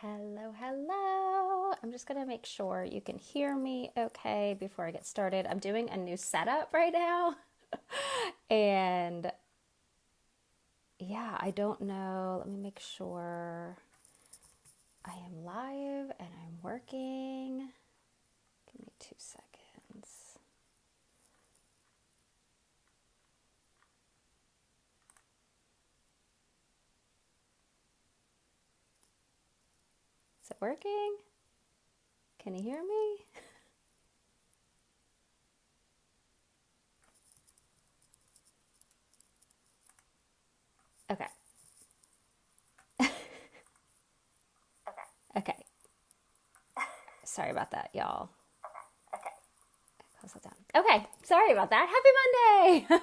Hello, hello. I'm just going to make sure you can hear me okay before I get started. I'm doing a new setup right now. And yeah, I don't know. Let me make sure I am live and I'm working. Give me 2 seconds. Is it working? Can you hear me? Okay. Okay. Sorry about that, y'all. Close that down. Okay, sorry about that. Happy Monday.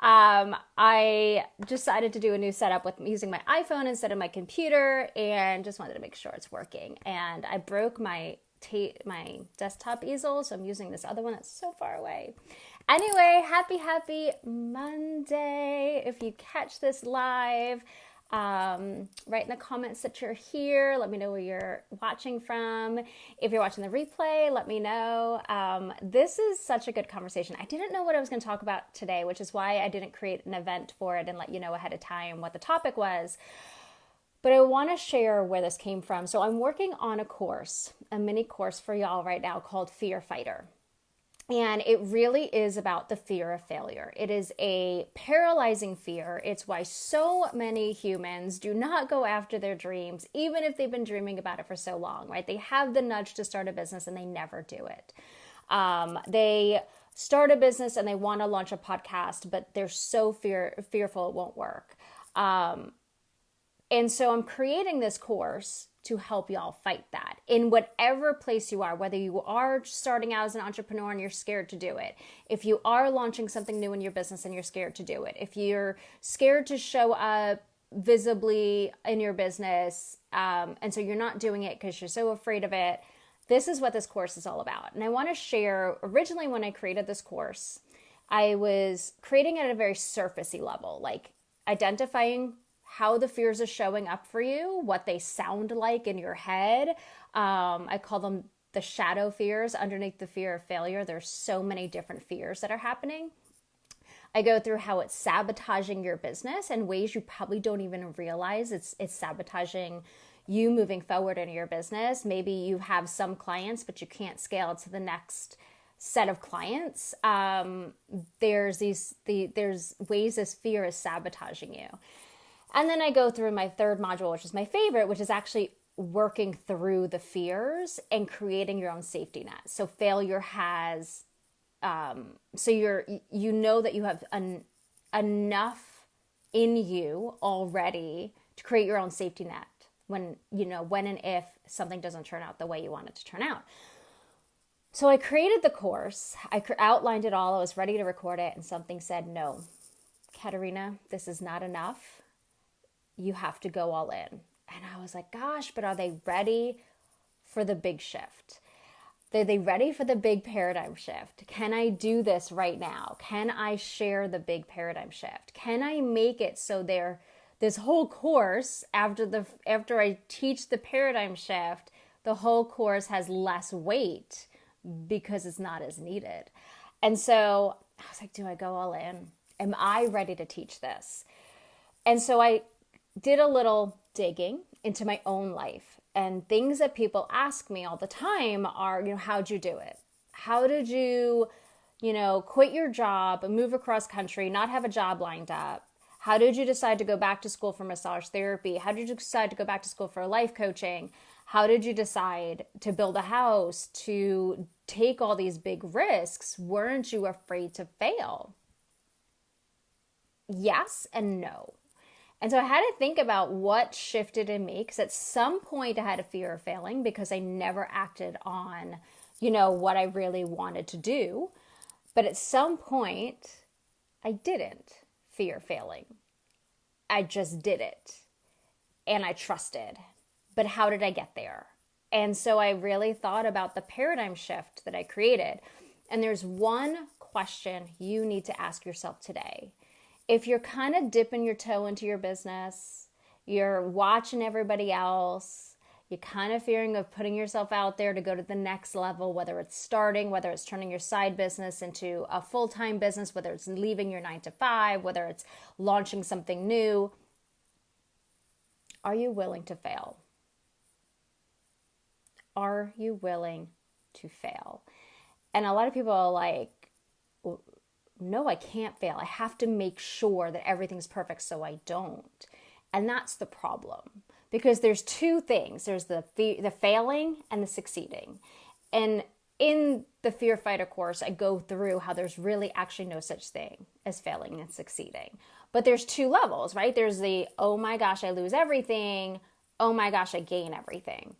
I decided to do a new setup with using my iPhone instead of my computer, and just wanted to make sure it's working. And I broke my desktop easel, so I'm using this other one that's so far away. Anyway, happy Monday. If you catch this live, write in the comments that you're here. Let me know where you're watching from. If you're watching the replay, let me know. This is such a good conversation. I didn't know what I was going to talk about today, which is why I didn't create an event for it and let you know ahead of time what the topic was. But I want to share where this came from. So I'm working on a course, a mini course for y'all right now called Fear Fighter. And it really is about the fear of failure. It is a paralyzing fear. It's why so many humans do not go after their dreams, even if they've been dreaming about it for so long, right? They have the nudge to start a business and they never do it. They start a business and they want to launch a podcast, but they're so fearful it won't work. And so I'm creating this course to help y'all fight that in whatever place you are, whether you are starting out as an entrepreneur and you're scared to do it, if you are launching something new in your business and you're scared to do it, if you're scared to show up visibly in your business, and so you're not doing it because you're so afraid of it, this is what this course is all about. And I want to share, originally when I created this course, I was creating it at a very surfacey level, like identifying how the fears are showing up for you, what they sound like in your head. I call them the shadow fears underneath the fear of failure. There's so many different fears that are happening. I go through how it's sabotaging your business in ways you probably don't even realize it's sabotaging you moving forward in your business. Maybe you have some clients, but you can't scale to the next set of clients. There's ways this fear is sabotaging you. And then I go through my third module, which is my favorite, which is actually working through the fears and creating your own safety net. So failure has, so you know that you have enough in you already to create your own safety net when and if something doesn't turn out the way you want it to turn out. So I created the course. I outlined it all. I was ready to record it, and something said, no, Katerina, this is not enough. You have to go all in. And I was like, gosh, but are they ready for the big shift? Are they ready for the big paradigm shift? Can I do this right now? Can I share the big paradigm shift? Can I make it so this whole course, after I teach the paradigm shift, the whole course has less weight because it's not as needed? And so I was like, do I go all in? Am I ready to teach this? And so I did a little digging into my own life, and things that people ask me all the time are, how'd you do it? How did you, quit your job and move across country, not have a job lined up? How did you decide to go back to school for massage therapy? How did you decide to go back to school for life coaching? How did you decide to build a house, to take all these big risks? Weren't you afraid to fail? Yes and no. And so I had to think about what shifted in me, because at some point I had a fear of failing because I never acted on, what I really wanted to do. But at some point I didn't fear failing. I just did it and I trusted. But how did I get there? And so I really thought about the paradigm shift that I created. And there's one question you need to ask yourself today. If you're kind of dipping your toe into your business, you're watching everybody else, You're kind of fearing of putting yourself out there to go to the next level, whether it's starting, whether it's turning your side business into a full-time business, whether it's leaving your 9 to 5, whether it's launching something new. Are you willing to fail? Are you willing to fail? And a lot of people are like, no, I can't fail. I have to make sure that everything's perfect so I don't. And that's the problem. Because there's two things. There's the failing and the succeeding. And in the Fear Fighter course, I go through how there's really actually no such thing as failing and succeeding. But there's two levels, right? There's the, oh my gosh, I lose everything. Oh my gosh, I gain everything.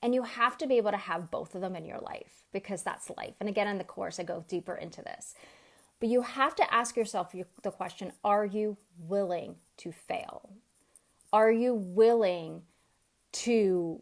And you have to be able to have both of them in your life because that's life. And again, in the course, I go deeper into this. But you have to ask yourself the question, are you willing to fail? Are you willing to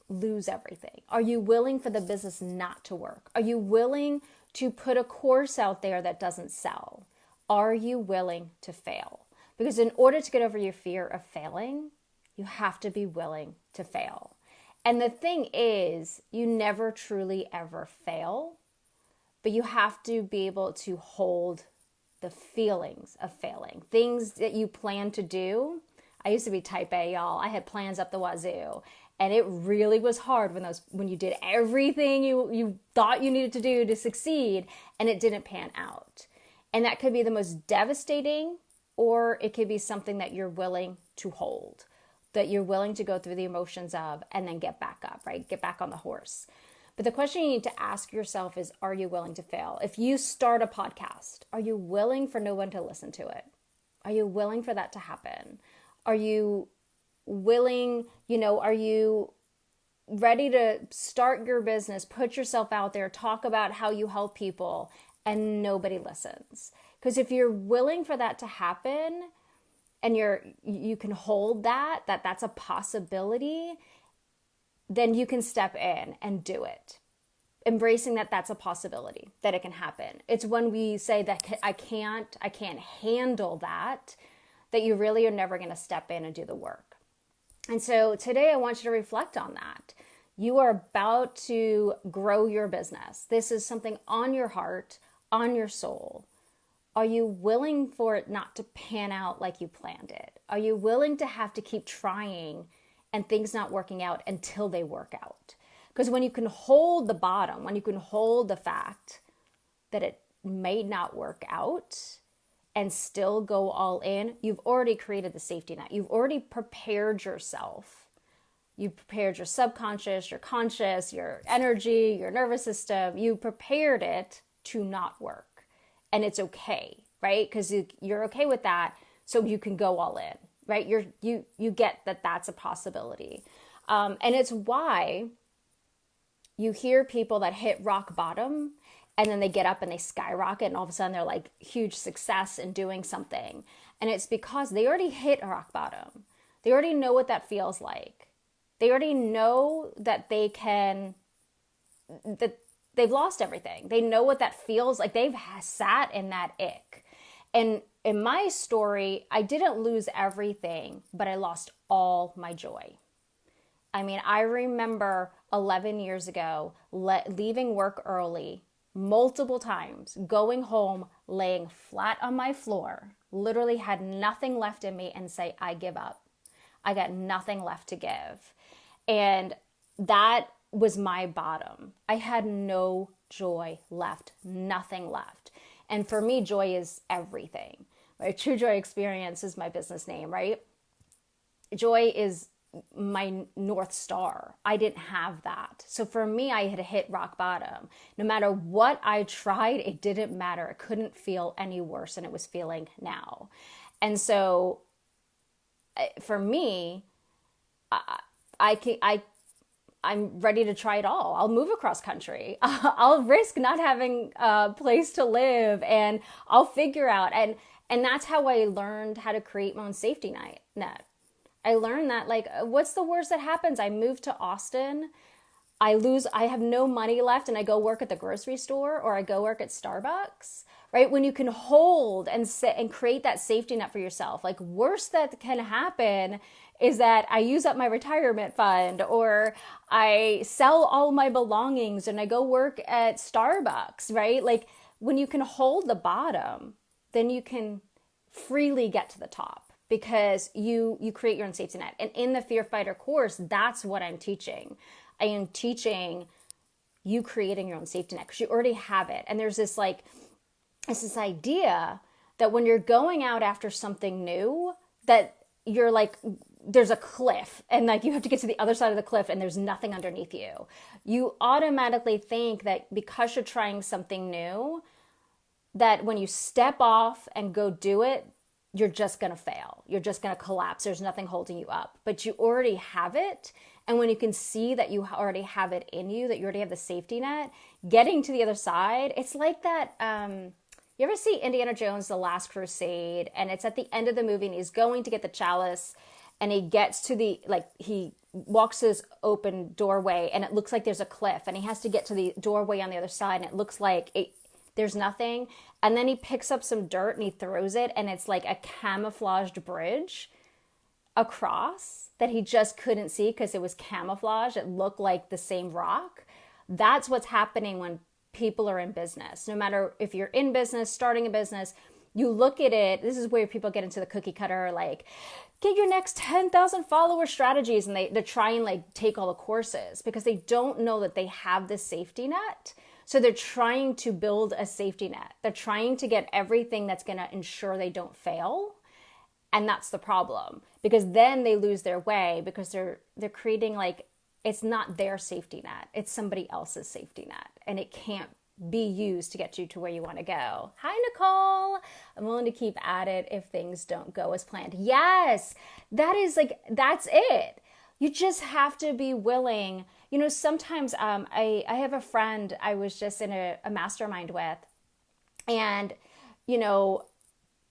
lose everything? Are you willing for the business not to work? Are you willing to put a course out there that doesn't sell? Are you willing to fail? Because in order to get over your fear of failing, you have to be willing to fail. And the thing is, you never truly ever fail, but you have to be able to hold the feelings of failing. Things that you plan to do. I used to be type A, y'all. I had plans up the wazoo. And it really was hard when you did everything you thought you needed to do to succeed and it didn't pan out. And that could be the most devastating, or it could be something that you're willing to hold, that you're willing to go through the emotions of and then get back up, right? Get back on the horse. But the question you need to ask yourself is, are you willing to fail? If you start a podcast, are you willing for no one to listen to it? Are you willing for that to happen? Are you willing, are you ready to start your business, put yourself out there, talk about how you help people, and nobody listens? Because if you're willing for that to happen and you can hold that's a possibility, then you can step in and do it. Embracing that's a possibility, that it can happen. It's when we say that I can't handle that you really are never going to step in and do the work. And so today I want you to reflect on that. You are about to grow your business. This is something on your heart, on your soul. Are you willing for it not to pan out like you planned it? Are you willing to have to keep trying and things not working out until they work out? Because when you can hold the bottom, when you can hold the fact that it may not work out and still go all in, you've already created the safety net. You've already prepared yourself. You've prepared your subconscious, your conscious, your energy, your nervous system. You prepared it to not work. And it's okay, right? Because you're okay with that, so you can go all in, right? You get that that's a possibility. And it's why you hear people that hit rock bottom and then they get up and they skyrocket and all of a sudden they're like huge success in doing something. And it's because they already hit rock bottom. They already know what that feels like. They already know that that they've lost everything. They know what that feels like. They've sat in that ick. And in my story, I didn't lose everything, but I lost all my joy. I mean, I remember 11 years ago, leaving work early multiple times, going home, laying flat on my floor, literally had nothing left in me and say, I give up. I got nothing left to give. And that was my bottom. I had no joy left, nothing left. And for me, joy is everything. Right? True Joy Experience is my business name, right? Joy is my North Star. I didn't have that. So for me, I had hit rock bottom. No matter what I tried, it didn't matter. It couldn't feel any worse than it was feeling now. And so for me, I'm ready to try it all. I'll move across country. I'll risk not having a place to live, and I'll figure out. And that's how I learned how to create my own safety net. I learned that, like, what's the worst that happens? I move to Austin. I have no money left, and I go work at the grocery store or I go work at Starbucks, right? When you can hold and sit and create that safety net for yourself. Like, worst that can happen is that I use up my retirement fund, or I sell all my belongings and I go work at Starbucks, right? Like, when you can hold the bottom, then you can freely get to the top, because you create your own safety net. And in the Fear Fighter course, that's what I'm teaching. I am teaching you creating your own safety net, because you already have it. And there's this idea that when you're going out after something new, that you're like, there's a cliff and like you have to get to the other side of the cliff and there's nothing underneath you. You automatically think that because you're trying something new, that when you step off and go do it, you're just going to fail. You're just going to collapse. There's nothing holding you up, but you already have it. And when you can see that you already have it in you, that you already have the safety net, getting to the other side, it's like that. You ever see Indiana Jones, The Last Crusade? And it's at the end of the movie and he's going to get the chalice and he gets to he walks this open doorway and it looks like there's a cliff and he has to get to the doorway on the other side and it looks like there's nothing. And then he picks up some dirt and he throws it and it's like a camouflaged bridge across that he just couldn't see because it was camouflage. It looked like the same rock. That's what's happening when people are in business. No matter if you're in business, starting a business, you look at it. This is where people get into the cookie cutter, like, get your next 10,000 follower strategies. And they try and like take all the courses because they don't know that they have this safety net. So they're trying to build a safety net. They're trying to get everything that's going to ensure they don't fail. And that's the problem, because then they lose their way because they're creating like, it's not their safety net. It's somebody else's safety net. And it can't be used to get you to where you want to go. Hi, Nicole. I'm willing to keep at it if things don't go as planned. Yes, that's it. You just have to be willing. You know, sometimes I have a friend I was just in a mastermind with, and, you know,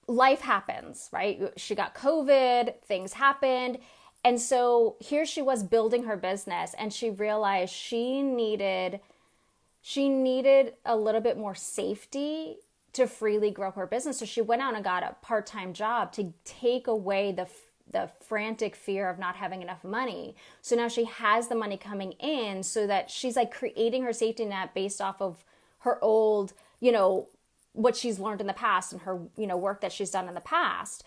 life happens, right? She got COVID, things happened. And so here she was building her business and she realized she needed a little bit more safety to freely grow her business. So she went out and got a part-time job to take away the frantic fear of not having enough money. So now she has the money coming in so that she's like creating her safety net based off of her old, you know, what she's learned in the past and her, you know, work that she's done in the past.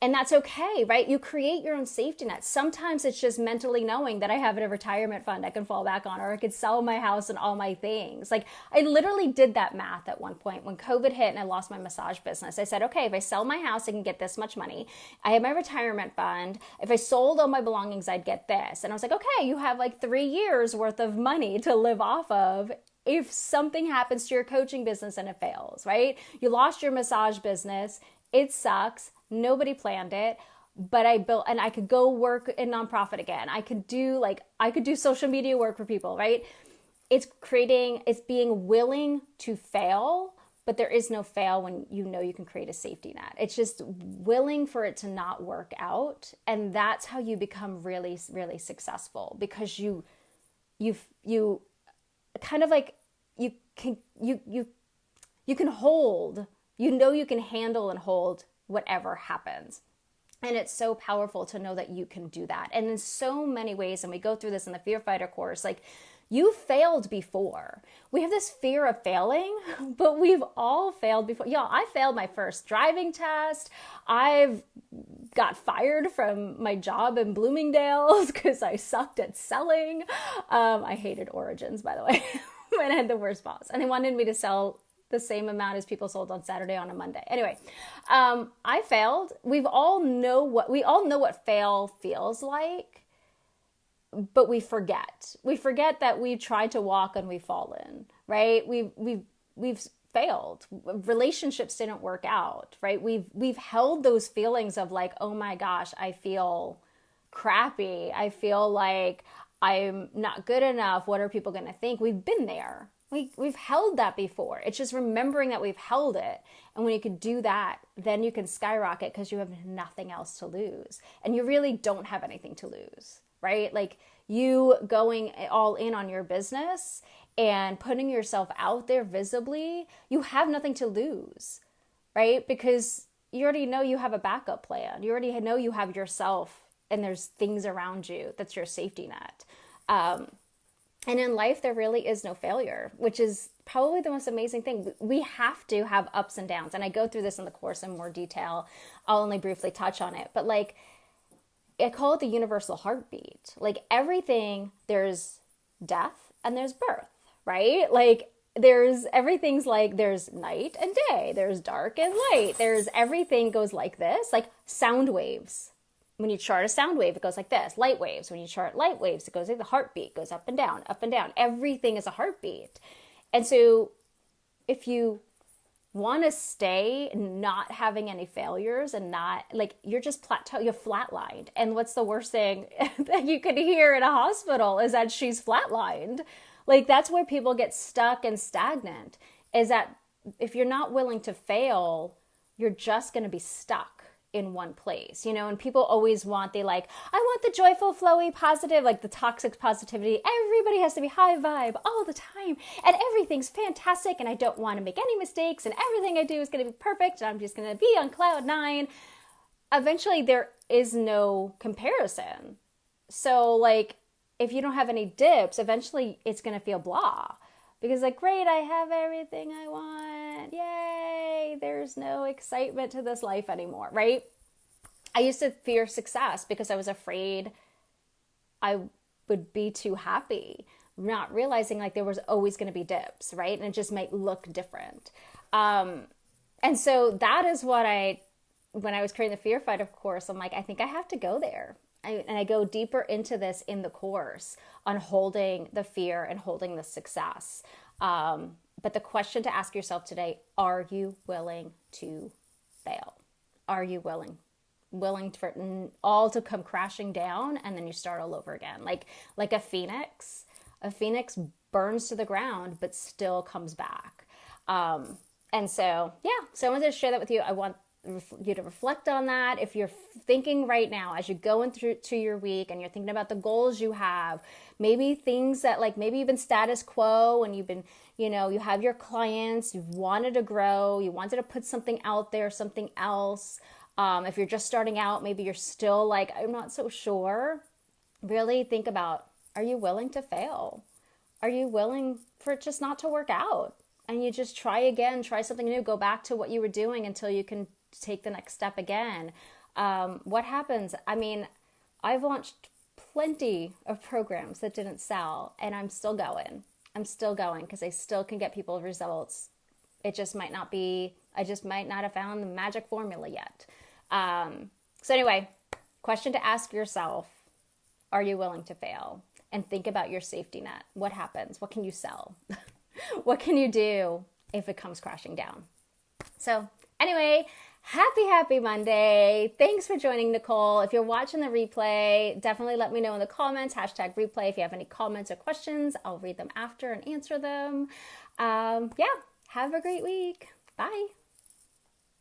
And that's okay, right? You create your own safety net. Sometimes it's just mentally knowing that I have a retirement fund I can fall back on, or I could sell my house and all my things. Like, I literally did that math at one point when COVID hit and I lost my massage business. I said, okay, if I sell my house, I can get this much money. I have my retirement fund. If I sold all my belongings, I'd get this. And I was like, okay, you have like 3 years worth of money to live off of if something happens to your coaching business and it fails, right? You lost your massage business. It sucks. Nobody planned it, but I built, and I could go work in nonprofit again. I could do social media work for people, right? It's being willing to fail, but there is no fail when you know you can create a safety net. It's just willing for it to not work out. And that's how you become really, really successful, because you kind of like, you can hold, you know, you can handle and hold whatever happens. And it's so powerful to know that you can do that. And in so many ways, and we go through this in the Fear Fighter course, like, you failed before. We have this fear of failing, but we've all failed before. Y'all, I failed my first driving test. I've got fired from my job in Bloomingdale's because I sucked at selling. I hated Origins, by the way. I had the worst boss. And they wanted me to sell the same amount as people sold on Saturday on a Monday. Anyway, I failed. We all know what fail feels like, but we forget. We forget that we tried to walk and we've fallen, right? We've failed. Relationships didn't work out, right? We've held those feelings of like, oh my gosh, I feel crappy. I feel like I'm not good enough. What are people going to think? We've been there. We've held that before. It's just remembering that we've held it. And when you can do that, then you can skyrocket because you have nothing else to lose. And you really don't have anything to lose, right? Like, you going all in on your business and putting yourself out there visibly, you have nothing to lose, right? Because you already know you have a backup plan. You already know you have yourself, and there's things around you that's your safety net. And in life, there really is no failure, which is probably the most amazing thing. We have to have ups and downs. And I go through this in the course in more detail. I'll only briefly touch on it. But like, I call it the universal heartbeat. Like everything, there's death and there's birth, right? Like everything's like there's night and day. There's dark and light. Everything goes like this, like sound waves. When you chart a sound wave, it goes like this. Light waves. When you chart light waves, it goes like the heartbeat goes up and down, up and down. Everything is a heartbeat. And so if you want to stay not having any failures and not like you're just plateau, you're flatlined. And what's the worst thing that you could hear in a hospital is that she's flatlined. Like that's where people get stuck and stagnant, is that if you're not willing to fail, you're just going to be stuck in one place, and people always want, I want the joyful, flowy, positive, like the toxic positivity. Everybody has to be high vibe all the time and everything's fantastic and I don't want to make any mistakes and everything I do is going to be perfect and I'm just going to be on cloud nine. Eventually there is no comparison. So like, if you don't have any dips, eventually it's going to feel blah. Because like, great, I have everything I want. Yay. There's no excitement to this life anymore, right? I used to fear success because I was afraid I would be too happy, not realizing like there was always going to be dips, right? And it just might look different. And so that is what when I was creating the Fear Fighter course, I'm like, I think I have to go there. And I go deeper into this in the course on holding the fear and holding the success. But the question to ask yourself today, are you willing to fail? Are you willing for all to come crashing down and then you start all over again? Like a phoenix burns to the ground, but still comes back. And so, yeah, so I wanted to share that with you. I want you to reflect on that. If you're thinking right now as you're going through to your week and you're thinking about the goals you have, maybe things that like maybe you've been status quo and you've been, you have your clients, you've wanted to grow, you wanted to put something out there, something else. If you're just starting out, maybe you're still like, I'm not so sure. Really think about, are you willing to fail? Are you willing for it just not to work out? And you just try again, try something new, go back to what you were doing until you can take the next step again. What happens? I mean, I've launched plenty of programs that didn't sell and I'm still going. Because I still can get people results. It just might not be, I just might not have found the magic formula yet. So anyway, question to ask yourself, are you willing to fail? And think about your safety net. What happens? What can you sell? What can you do if it comes crashing down? So anyway, happy Monday. Thanks for joining, Nicole. If you're watching the replay, definitely let me know in the comments, #replay. If you have any comments or questions, I'll read them after and answer them. Yeah, have a great week. Bye.